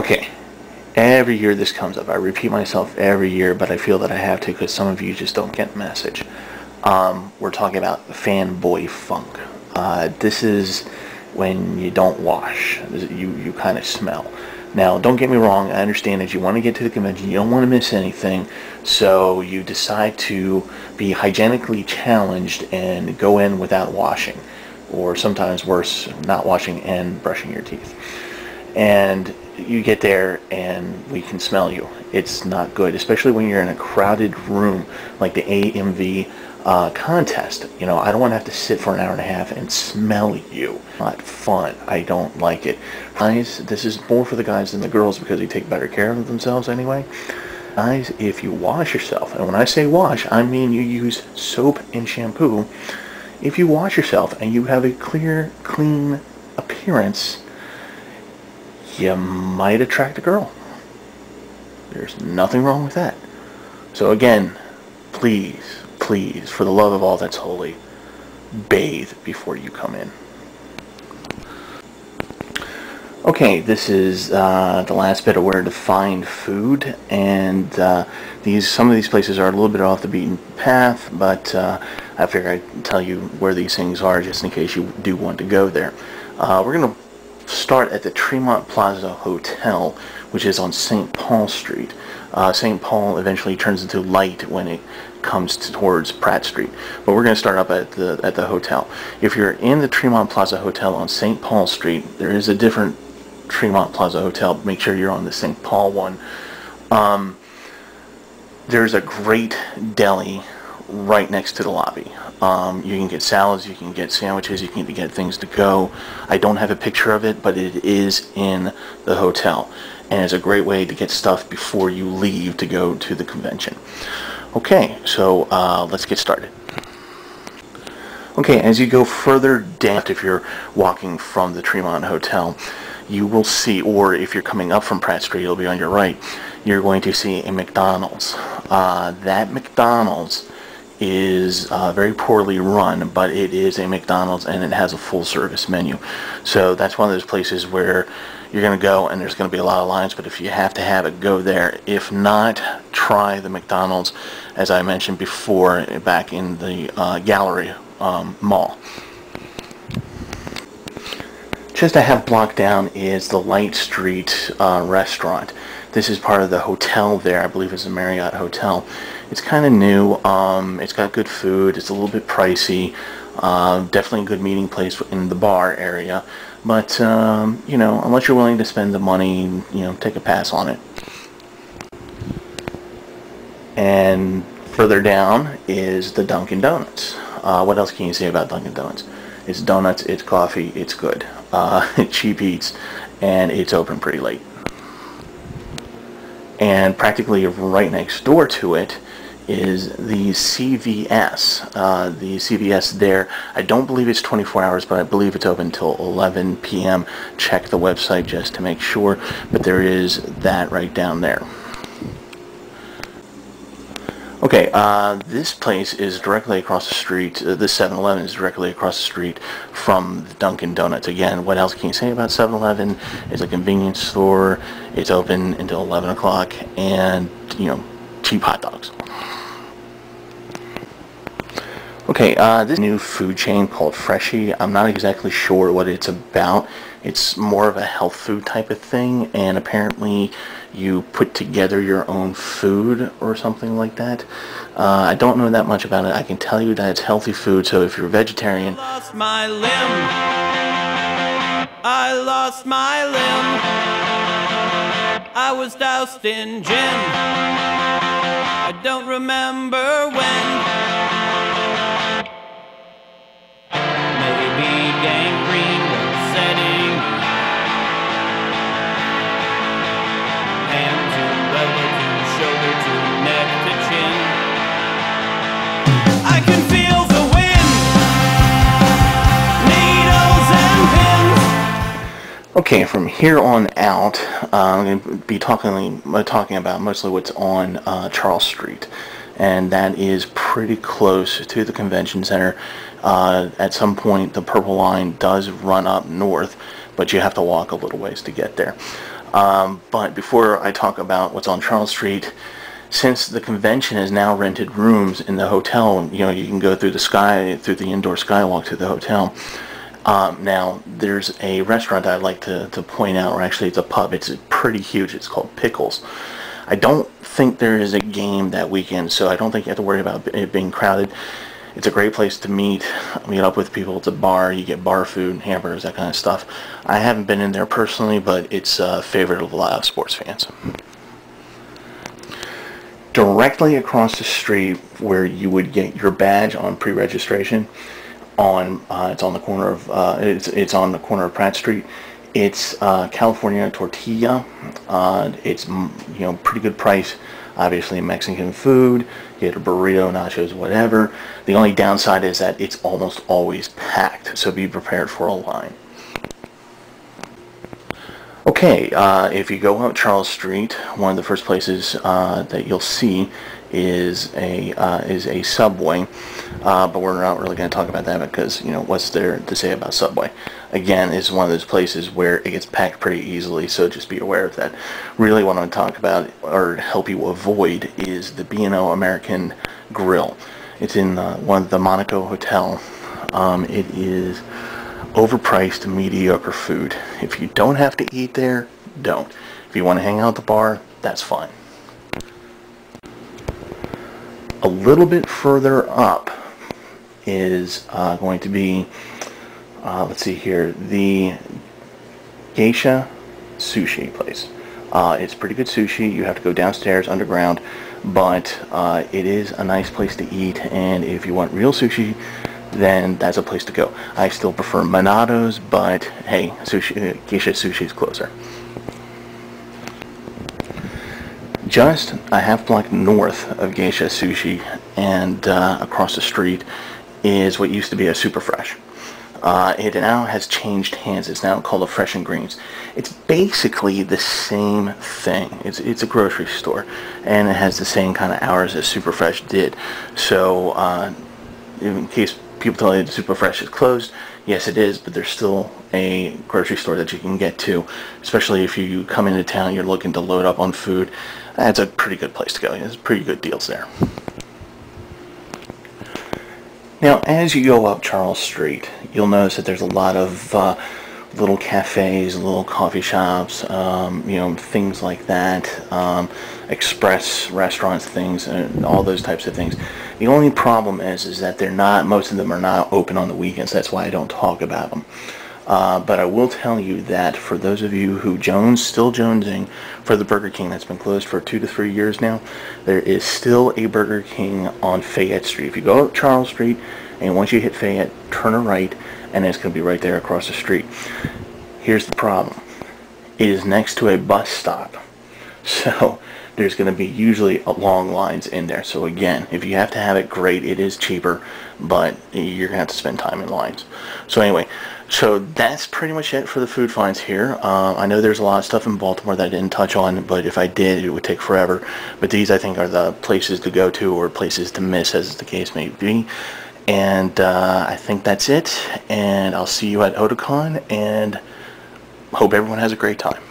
Okay, every year this comes up. I repeat myself every year, but I feel that I have to because some of you just don't get the message. We're talking about fanboy funk. This is when you don't wash. You kind of smell. Now, don't get me wrong. I understand that you want to get to the convention. You don't want to miss anything. So you decide to be hygienically challenged and go in without washing. Or sometimes worse, not washing and brushing your teeth. And you get there and we can smell you. It's not good, especially when you're in a crowded room like the AMV contest. You know, I don't want to have to sit for an hour and a half and smell you. Not fun. I don't like it. Guys, this is more for the guys than the girls because they take better care of themselves anyway. Guys, if you wash yourself, and when I say wash, I mean you use soap and shampoo. If you wash yourself and you have a clear, clean appearance, you might attract a girl. There's nothing wrong with that. So again, please, please, for the love of all that's holy, bathe before you come in. Okay, this is the last bit of where to find food, and some of these places are a little bit off the beaten path, but I figure I'd tell you where these things are just in case you do want to go there. We're going to start at the Tremont Plaza Hotel, which is on St. Paul Street. St. Paul eventually turns into Light when it comes towards Pratt Street, but we're going to start up at the hotel. If you're in the Tremont Plaza Hotel on St. Paul Street, there is a different Tremont Plaza Hotel. Make sure you're on the St. Paul one. There's a great deli right next to the lobby. You can get salads, you can get sandwiches, you can get things to go. I don't have a picture of it, but it is in the hotel, and it's a great way to get stuff before you leave to go to the convention. Okay, so let's get started. Okay, as you go further down, if you're walking from the Tremont Hotel, you will see, or if you're coming up from Pratt Street, it'll be on your right, you're going to see a McDonald's. That McDonald's is very poorly run, but it is a McDonald's and it has a full service menu. So that's one of those places where you're going to go and there's going to be a lot of lines, but if you have to have it, go there. If not, try the McDonald's, as I mentioned before, back in the Gallery Mall. Just a half block down is the Light Street restaurant. This is part of the hotel there. I believe it's a Marriott hotel. It's kind of new. It's got good food. It's a little bit pricey. Definitely a good meeting place in the bar area. But, you know, unless you're willing to spend the money, you know, take a pass on it. And further down is the Duncan Doughnuts. What else can you say about Duncan Doughnuts? It's donuts, it's coffee, it's good. Cheap eats, and it's open pretty late. And practically right next door to it is the CVS. The CVS there, I don't believe it's 24 hours, but I believe it's open until 11 p.m. Check the website just to make sure, but there is that right down there. Okay, this place is directly across the street. The 7-Eleven is directly across the street from the Dunkin' Donuts. Again, what else can you say about 7-Eleven? It's a convenience store. It's open until 11 o'clock, and, you know, cheap hot dogs. Okay, this new food chain called Freshii, I'm not exactly sure what it's about. It's more of a health food type of thing, and apparently you put together your own food or something like that. I don't know that much about it. I can tell you that it's healthy food, so if you're a vegetarian... I lost my limb. I lost my limb. I was doused in gin. I don't remember when. Maybe gangrene was setting. Hand to elbow to shoulder to neck to chin. I can feel the wind. Needles and pins. Okay, from here on out, I'm going to be talking about mostly what's on Charles Street, and that is pretty close to the convention center. At some point, the Purple Line does run up north, but you have to walk a little ways to get there. But before I talk about what's on Charles Street, since the convention has now rented rooms in the hotel, you know, you can go through the indoor skywalk to the hotel. Now, there's a restaurant I'd like to point out, or actually it's a pub. It's pretty huge. It's called Pickles. I don't think there is a game that weekend, so I don't think you have to worry about it being crowded. It's a great place to meet up with people. It's a bar. You get bar food, hamburgers, that kind of stuff. I haven't been in there personally, but it's a favorite of a lot of sports fans. Directly across the street where you would get your badge on pre-registration, it's on the corner of it's on the corner of Pratt Street. It's California Tortilla. It's pretty good price. Obviously Mexican food. You get a burrito, nachos, whatever. The only downside is that it's almost always packed, so be prepared for a line. Okay, if you go up Charles Street, one of the first places that you'll see is a Subway, but we're not really going to talk about that because, you know, what's there to say about Subway? Again, it's one of those places where it gets packed pretty easily, so just be aware of that. Really what I want to talk about or help you avoid is the B&O American Grill. It's in one of the Monaco Hotel. It is overpriced, mediocre food. If you don't have to eat there, don't. If you want to hang out at the bar, that's fine. A little bit further up is going to be, let's see here, the Geisha Sushi place. It's pretty good sushi. You have to go downstairs underground, but it is a nice place to eat, and if you want real sushi, then that's a place to go. I still prefer Monato's, but hey, Geisha Sushi is closer. Just a half block north of Geisha Sushi and across the street is what used to be a Superfresh. It now has changed hands. It's now called a Fresh and Greens. It's basically the same thing. It's a grocery store, and it has the same kind of hours as Superfresh did. So in case people tell you the Superfresh is closed, yes it is, but there's still a grocery store that you can get to, especially if you come into town, you're looking to load up on food. That's a pretty good place to go. There's pretty good deals there. Now, as you go up Charles Street, you'll notice that there's a lot of little cafes, little coffee shops, things like that, express restaurants, things, and all those types of things. The only problem is that most of them are not open on the weekends. That's why I don't talk about them. But I will tell you that for those of you who still jonesing for the Burger King that's been closed for 2 to 3 years now, there is still a Burger King on Fayette Street. If you go up Charles Street, and once you hit Fayette, turn a right, and it's going to be right there across the street. Here's the problem. It is next to a bus stop. So there's going to be usually long lines in there. So again, if you have to have it, great. It is cheaper, but you're going to have to spend time in lines. So anyway, so that's pretty much it for the food finds here. I know there's a lot of stuff in Baltimore that I didn't touch on, but if I did, it would take forever. But these, I think, are the places to go to or places to miss, as the case may be. And I think that's it. And I'll see you at Otakon, and hope everyone has a great time.